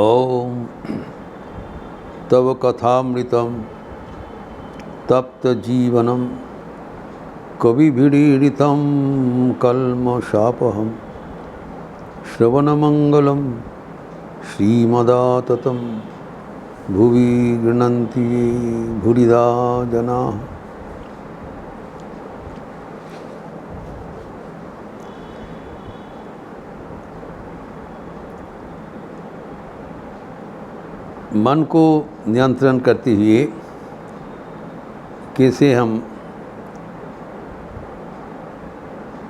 ओम तव कथामृतम तप्त जीवनम कविभिरीडितं कल्मषापहं श्रवणमंगलम श्रीमदाततं भुवि गृह्णन्ति भूरिदा जनाः। मन को नियंत्रण करते हुए कैसे हम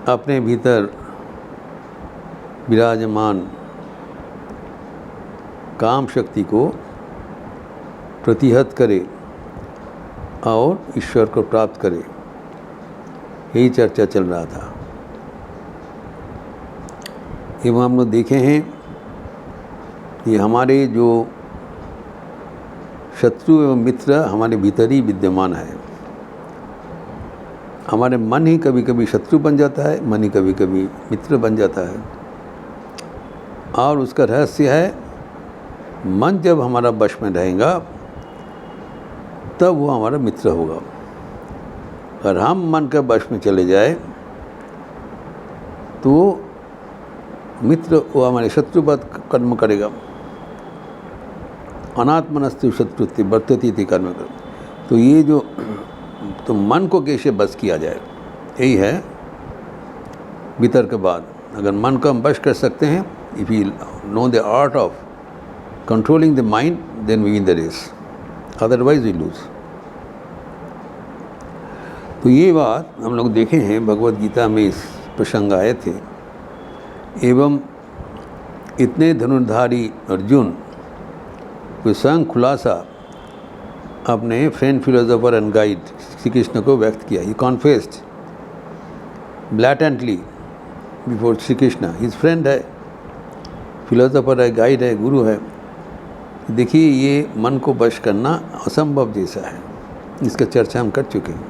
अपने भीतर विराजमान काम शक्ति को प्रतिहत करें और ईश्वर को प्राप्त करें, यही चर्चा चल रहा था। एवं हम लोग देखे हैं कि हमारे जो शत्रु एवं मित्र हमारे भीतर ही विद्यमान है। हमारे मन ही कभी कभी शत्रु बन जाता है, मन ही कभी कभी मित्र बन जाता है। और उसका रहस्य है, मन जब हमारा वश में रहेगा तब वो हमारा मित्र होगा। अगर हम मन के वश में चले जाए तो मित्र वो हमारे शत्रुवत कर्म करेगा। अनात्मनस्तु शत्रुत्व वर्तती थी कर्म कर। तो ये जो तो मन को कैसे बस किया जाए, यही है भीतर के बाद। अगर मन को हम बश कर सकते हैं, if you know the art of controlling the mind, then we win the race, otherwise we lose. तो ये बात हम लोग देखे हैं, भगवत गीता में इस प्रसंग आए थे। एवं इतने धनुर्धारी अर्जुन कोई स्वयं खुलासा अपने friend philosopher and guide Shri Krishna को व्यक्त किया। He confessed blatantly before Shri Krishna, his friend है, फिलोसोफर है, गाइड है, गुरु है। देखिए ये मन को वश करना असंभव जैसा है, इसका चर्चा हम कर चुके हैं।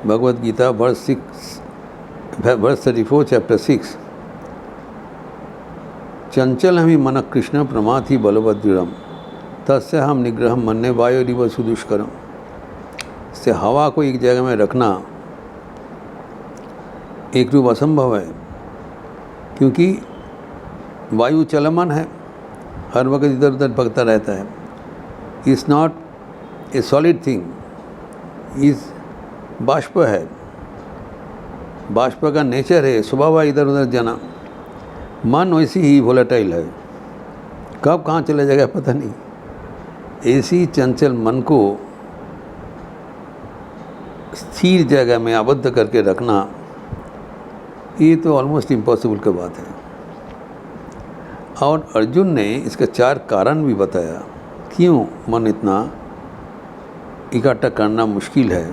भगवत गीता वर्स 34 चैप्टर 6, चंचल हमी मन कृष्ण प्रमाथि बलवद्रम तस्य हम निग्रह मन्ने वायुरिव सुदुष्करम। से हवा को एक जगह में रखना एक रूप असंभव है, क्योंकि वायु चलमान है, हर वक्त इधर उधर भगता रहता है। Is not a solid thing, is बाष्प है, बाष्प का नेचर है, स्वभाव है इधर उधर जाना। मन वैसी ही वोलेटाइल है, कब कहाँ चला जाएगा पता नहीं। ऐसी चंचल मन को स्थिर जगह में आबद्ध करके रखना, ये तो ऑलमोस्ट इम्पॉसिबल की बात है। और अर्जुन ने इसका 4 कारण भी बताया, क्यों मन इतना इकट्ठा करना मुश्किल है।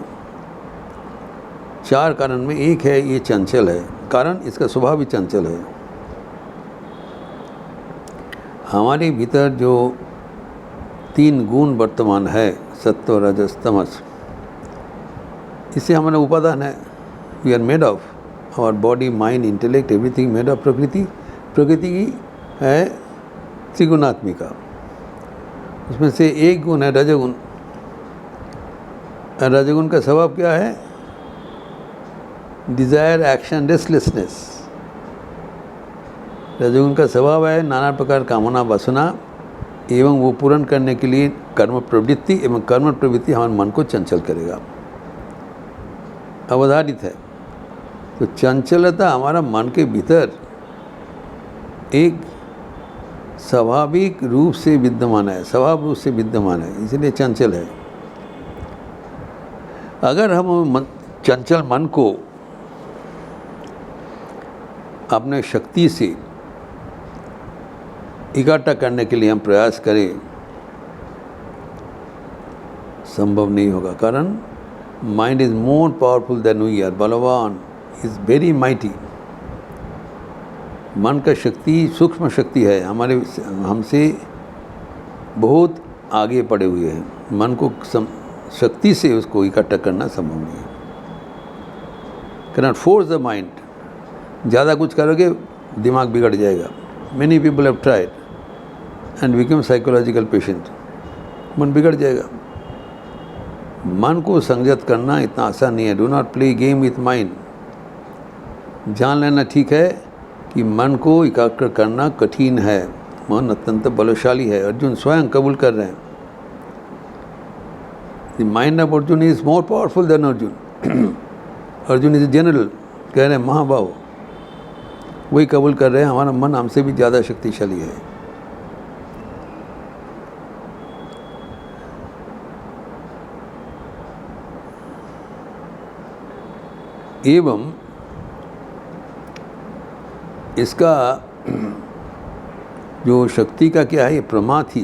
4 कारण में एक है ये चंचल है, कारण इसका स्वभाव भी चंचल है। हमारे भीतर जो 3 गुण वर्तमान है, सत्व रजस तमस, इससे हमारा उपादान है। We are made of, our body mind intellect everything made of प्रकृति। प्रकृति की है त्रिगुणात्मिका, उसमें से एक गुण है रजगुण। रजगुण का स्वभाव क्या है? Desire, action, restlessness. रजोगुण का स्वभाव है नाना प्रकार कामना वासना एवं वो पूर्ण करने के लिए कर्म प्रवृत्ति, एवं कर्म प्रवृत्ति हमारे मन को चंचल करेगा, अवधारित है। तो चंचलता हमारा मन के भीतर एक स्वाभाविक रूप से विद्यमान है, स्वभाव रूप से विद्यमान है, इसलिए चंचल है। अगर हम चंचल मन को अपने शक्ति से इकट्ठा करने के लिए हम प्रयास करें, संभव नहीं होगा। कारण mind is more powerful than we are. बलवान इज वेरी माइटी। मन का शक्ति सूक्ष्म शक्ति है, हमारे हमसे बहुत आगे पड़े हुए हैं। मन को शक्ति से उसको इकट्ठा करना संभव नहीं है। Cannot force the mind. ज़्यादा कुछ करोगे दिमाग बिगड़ जाएगा। Many people have tried, and become psychological patient, मन बिगड़ जाएगा। मन को संयत करना इतना आसान नहीं है। Do not play game with mind. जान लेना ठीक है कि मन को एकाग्र करना कठिन है, मन अत्यंत बलशाली है। अर्जुन स्वयं कबूल कर रहे हैं, the mind of Arjun is more powerful then Arjun. Arjun is general, कह रहे हैं महाभाव, वही कबूल कर रहे हैं हमारा मन हमसे भी ज़्यादा शक्तिशाली है। एवं इसका जो शक्ति का क्या है, प्रमाथि,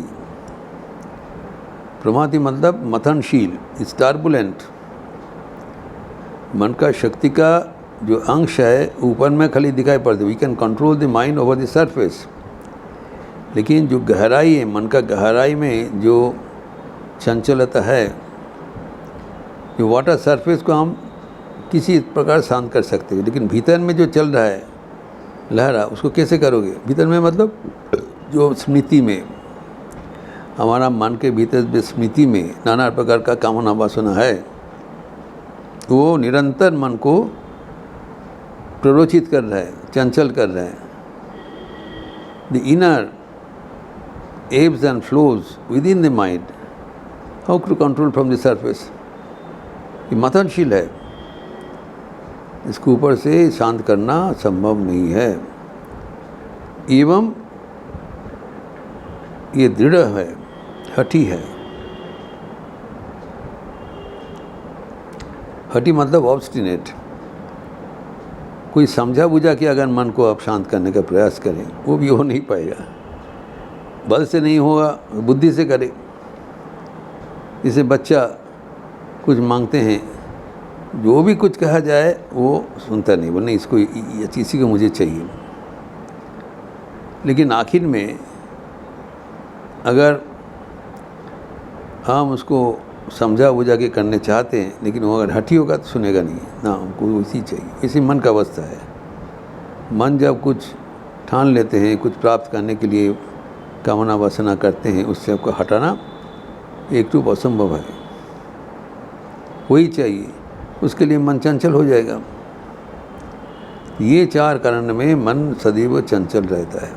प्रमाथि मतलब मथनशील, इज टर्बुलेंट। मन का शक्ति का जो अंश है ऊपर में खाली दिखाई पड़ते, we can control the mind over the surface, लेकिन जो गहराई है, मन का गहराई में जो चंचलता है, जो वाटर सरफेस को हम किसी प्रकार शांत कर सकते हैं, लेकिन भीतर में जो चल रहा है लहरा, उसको कैसे करोगे? भीतर में मतलब जो स्मृति में, हमारा मन के भीतर जो स्मृति में नाना प्रकार का कामना वासना है, वो निरंतर मन को प्ररोचित कर रहा है, चंचल कर रहा है। The inner ebbs and flows within the mind, how to control from the surface? ये मथनशील है, इसको ऊपर से शांत करना संभव नहीं है। एवं ये दृढ़ है, हठी है। हठी मतलब ऑब्स्टिनेट। कोई समझा बुझा कि अगर मन को आप शांत करने का प्रयास करें, वो भी हो नहीं पाएगा। बल से नहीं होगा, बुद्धि से करे। जैसे बच्चा कुछ मांगते हैं, जो भी कुछ कहा जाए वो सुनता नहीं, बोले इसको इसी को मुझे चाहिए। लेकिन आखिर में अगर हम उसको समझा बुझा के करने चाहते हैं, लेकिन वो अगर हठी होगा तो सुनेगा नहीं ना, हमको उसी चाहिए। इसी मन का अवस्था है। मन जब कुछ ठान लेते हैं, कुछ प्राप्त करने के लिए कामना वासना करते हैं, उससे आपको हटाना एक तो असंभव है। वही चाहिए, उसके लिए मन चंचल हो जाएगा। ये चार कारण में मन सदैव चंचल रहता है।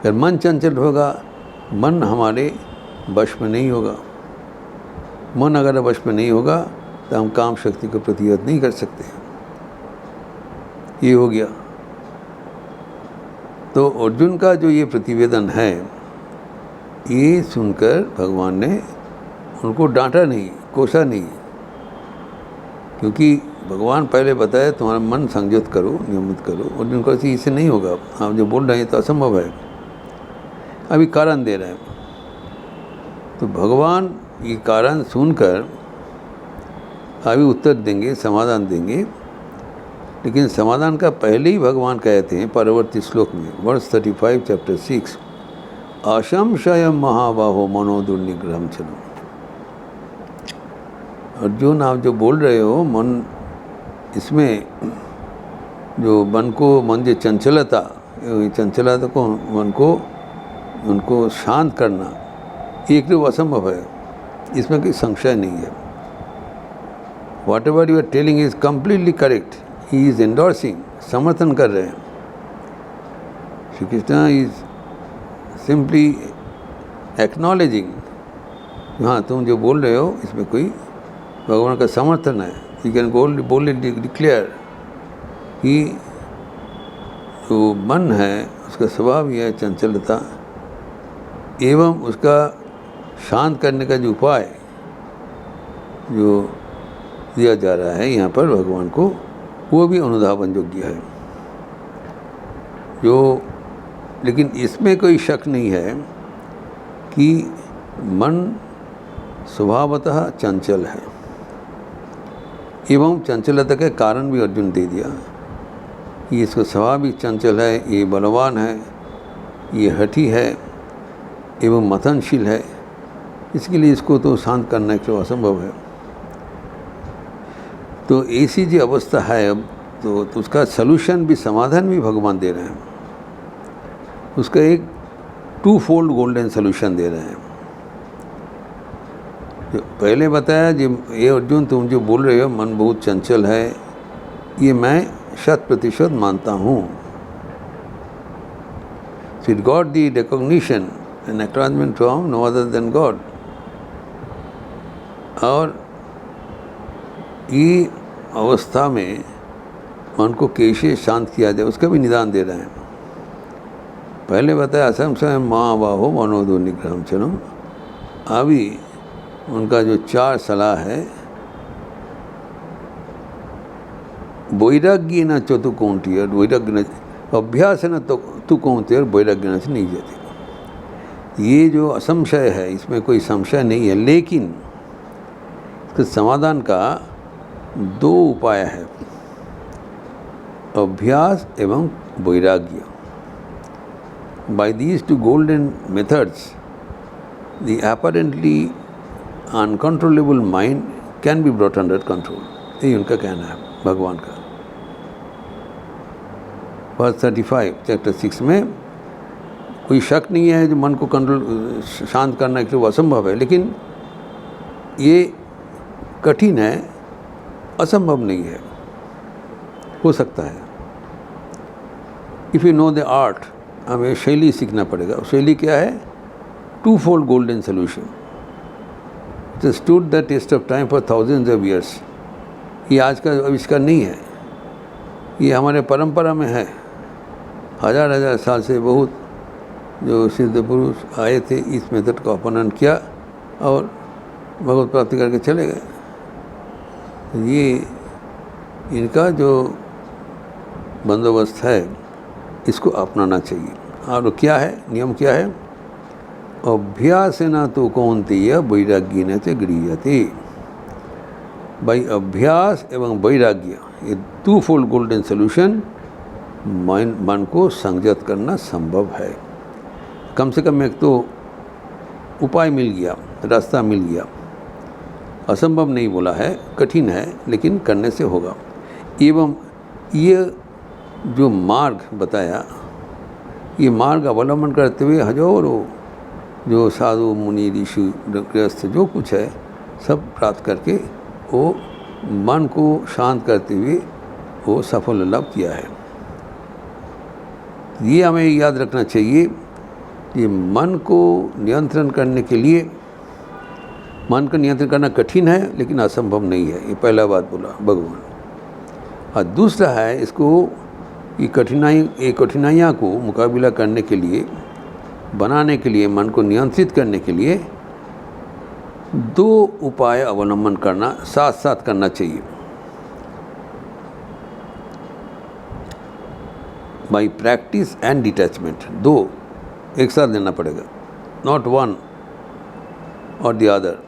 अगर मन चंचल होगा, मन हमारे वश में नहीं होगा। मन अगर वश में नहीं होगा तो हम काम शक्ति को प्रतिहत नहीं कर सकते। ये हो गया। तो अर्जुन का जो ये प्रतिवेदन है, ये सुनकर भगवान ने उनको डांटा नहीं, कोसा नहीं, क्योंकि भगवान पहले बताया तुम्हारा मन संयत करो, नियमित करो। अर्जुन को इससे नहीं होगा, आप जो बोल रहे हैं तो असंभव है। अभी कारण दे रहे हैं, तो भगवान ये कारण सुनकर अभी उत्तर देंगे, समाधान देंगे। लेकिन समाधान का पहले ही भगवान कहते हैं परवर्ती श्लोक में, वर्ष 35 चैप्टर 6, असंशय महाबाहो मनो दुर्निग्रहम चलो। अर्जुन, आप जो बोल रहे हो मन, इसमें जो मन जो चंचलता को मन को उनको शांत करना एक तो असंभव है, इसमें कोई संशय नहीं है। Whatever you are telling is completely correct. He is endorsing, समर्थन कर रहे हैं। Shri Krishna is simply acknowledging, हाँ तुम जो बोल रहे हो इसमें कोई भगवान का समर्थन है। यू कैन बोल्डली डिक्लेयर कि जो मन है उसका स्वभाव ही है चंचलता, एवं उसका शांत करने का जो उपाय जो दिया जा रहा है यहाँ पर भगवान को, वो भी अनुधावन योग्य है। लेकिन इसमें कोई शक नहीं है कि मन स्वभावतः चंचल है, एवं चंचलता के कारण भी अर्जुन दे दिया। ये इसका स्वभाव भी चंचल है, ये बलवान है, ये हठी है एवं मथनशील है, इसके लिए इसको तो शांत करना तो असंभव है। तो ऐसी जो अवस्था है अब, तो उसका सलूशन भी, समाधान भी भगवान दे रहे हैं। उसका एक टू फोल्ड गोल्डन सोल्यूशन दे रहे हैं। पहले बताया जी, ये अर्जुन तुम जो बोल रहे हो मन बहुत चंचल है, ये मैं 100% मानता हूँ। So it got the recognition and acknowledgement from no other than God. और ये अवस्था में मन को कैसे शांत किया जाए उसका भी निदान दे रहे हैं। पहले बताया असंशय माँ बाहो मनोदो निग्रहम चरम। अभी उनका जो 4 सलाह है, वैराग्य न चतु कौंती और वैराग्य न अभ्यास न तो तू कौंती और वैराग्य न से नहीं जाती। ये जो असंशय है इसमें कोई संशय नहीं है, लेकिन इसके समाधान का 2 उपाय है, अभ्यास एवं वैराग्य। By these 2 golden methods the apparently uncontrollable mind can be brought under control. यही उनका कहना है भगवान का। वर्स 35 चैप्टर 6 में कोई शक नहीं है जो मन को कंट्रोल शांत करना के लिए असंभव है, लेकिन ये कठिन है, असंभव नहीं है, हो सकता है। If you know the art, हमें शैली सीखना पड़ेगा। शैली क्या है? 2 fold golden solution. It stood the test of time for thousands of years. ये आज का आविष्कार नहीं है, ये हमारे परंपरा में है। हजार साल से बहुत जो सिद्ध पुरुष आए थे इस मेथड का अपनान किया और भगवत प्राप्ति करके चले गए। ये इनका जो बंदोबस्त है इसको अपनाना चाहिए। और क्या है नियम, क्या है? अभ्यासेन तो कौन्तेय वैराग्येन च गृह्यते। भाई अभ्यास एवं वैराग्य, ये 2 फोल्ड गोल्डन सोल्यूशन मन को संयत करना संभव है। कम से कम एक तो उपाय मिल गया, रास्ता मिल गया। असंभव नहीं बोला है, कठिन है, लेकिन करने से होगा। एवं ये जो मार्ग बताया, ये मार्ग अवलंबन करते हुए हजारों जो साधु मुनि ऋषि गृहस्थ जो कुछ है सब प्राप्त करके वो मन को शांत करते हुए वो सफल लाभ किया है। ये हमें याद रखना चाहिए कि मन को नियंत्रण करने के लिए, मन का नियंत्रण करना कठिन है लेकिन असंभव नहीं है। ये पहला बात बोला भगवान। और दूसरा है इसको ये कठिनाइयाँ को मुकाबला करने के लिए, बनाने के लिए, मन को नियंत्रित करने के लिए 2 उपाय अवलंबन करना, साथ साथ करना चाहिए। बाई प्रैक्टिस एंड डिटैचमेंट, 2 एक साथ देना पड़ेगा। नॉट वन और द अदर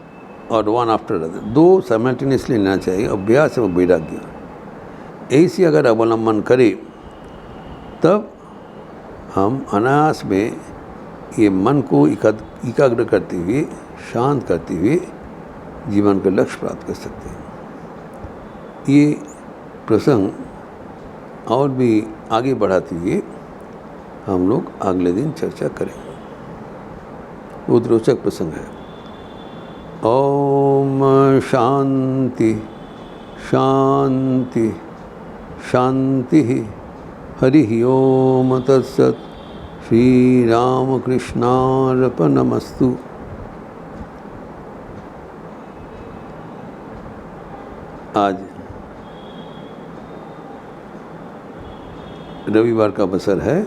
और वन आफ्टर अदर, 2 साइमल्टेनियसली लेना चाहिए। अभ्यास एवं वैराग्य ऐसी अगर अवलंबन करें तब हम अनायास में ये मन को एकाग्र करते हुए, शांत करते हुए जीवन का लक्ष्य प्राप्त कर सकते हैं। ये प्रसंग और भी आगे बढ़ाते हुए हम लोग अगले दिन चर्चा करेंगे। बहुत रोचक प्रसंग है। ओम शांति शांति शांति। हरि ओम तत्सत्। श्री रामकृष्णार्पणमस्तु। आज रविवार का अवसर है,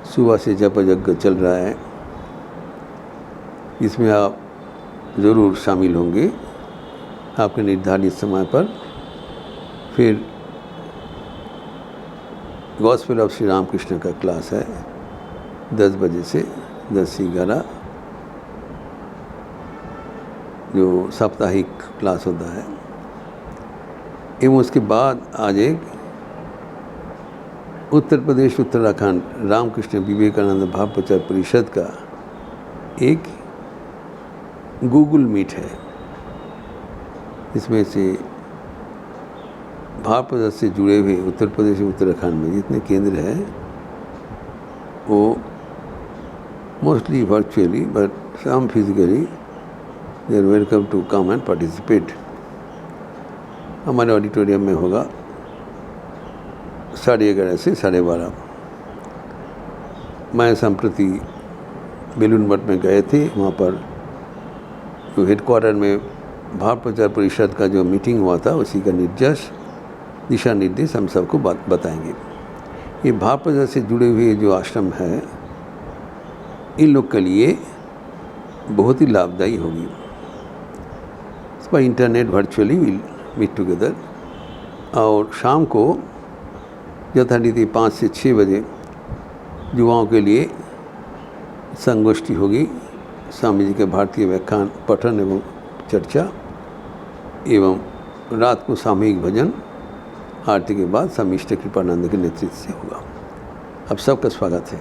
सुबह से जप यज्ञ चल रहा है, इसमें आप ज़रूर शामिल होंगे आपके निर्धारित समय पर। फिर गॉस्पेल ऑफ श्री रामकृष्ण का क्लास है 10 बजे से 10 से 11, जो साप्ताहिक क्लास होता है। एवं उसके बाद आज एक उत्तर प्रदेश उत्तराखंड रामकृष्ण विवेकानंद भाव प्रचार परिषद का एक गूगल मीट है। इसमें से भाव प्रचार से जुड़े हुए उत्तर प्रदेश उत्तराखंड में जितने केंद्र हैं वो mostly virtually, but some physically, they are welcome to come and participate. हमारे ऑडिटोरियम में होगा 11:30 से 12:30. मैं संप्रति बेलून मठ में गए थे, वहाँ पर जो हेडक्वार्टर में भारत प्रचार परिषद का जो मीटिंग हुआ था उसी का दिशा निर्देश हम सबको बताएंगे. ये भारत प्रचार से जुड़े हुए जो आश्रम है इन लोग के लिए बहुत ही लाभदायी होगी. इस पर internet virtually will meet together और शाम को यथारीति 5 से 6 बजे युवाओं के लिए संगोष्ठी होगी. स्वामी जी के भारतीय व्याख्यान पठन एवं चर्चा एवं रात को सामूहिक भजन आरती के बाद स्वामी इष्ट कृपानंद के नेतृत्व से होगा. आप सबका स्वागत है.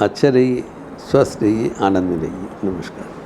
अच्छा रहिए, स्वस्थ रहिए, आनंद में रहिए. नमस्कार.